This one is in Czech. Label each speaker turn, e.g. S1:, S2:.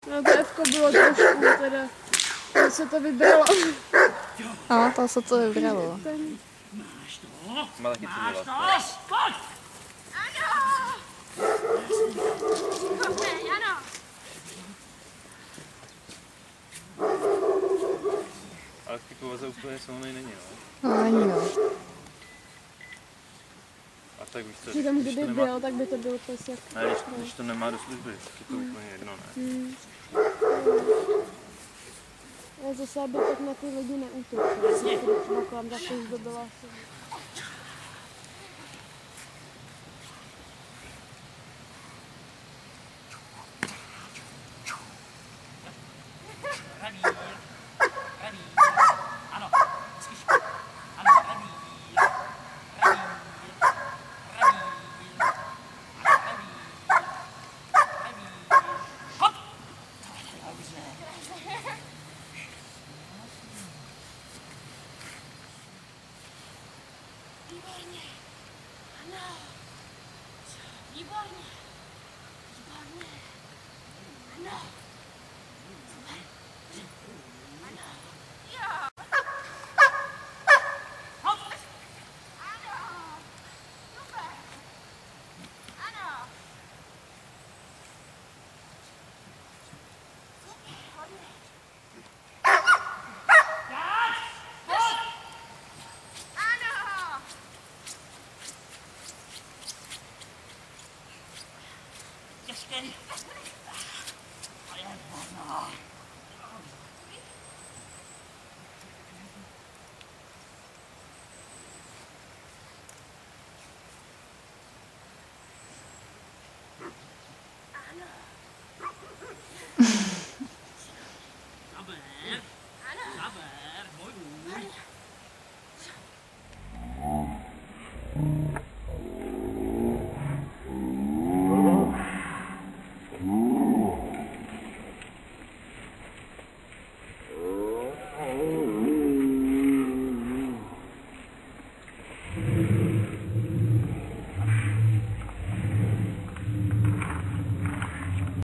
S1: No to Fko bylo trošku teda, to se to vybralo.
S2: No, to se to vybralo.
S3: Máš to?
S4: Má taky
S3: Máš to?
S4: vlastně.
S3: Pojď!
S5: Ano! Dobré, ano!
S4: Ale v té povaze úplně silný není, no.
S2: No, není no.
S4: A tak víš co,
S1: Že tam
S4: když to
S1: kdyby
S4: nemá,
S1: byl, tak by to byl pes jak...
S4: ne, když to nemá do služby, tak je to úplně jedno, ne?
S1: Ale zase aby tak na ty lidi neútočil. Třeba kolem takových zdobila asi.
S3: Revír. Revír. Ano. Slyš. Ano, revír. Revír. Revír. Ano, revír. Revír. Hop! Dobře.
S5: Výborně. Ano. Výborně. Výborně. Ano. Super. Ano. Jo.
S3: Hop!
S5: Ano. Super. Ano. Super. Hodně.
S3: Tak! Pojď!
S5: Ano.
S3: Těžkej. To je ono. Zaber. Zaber. Můj.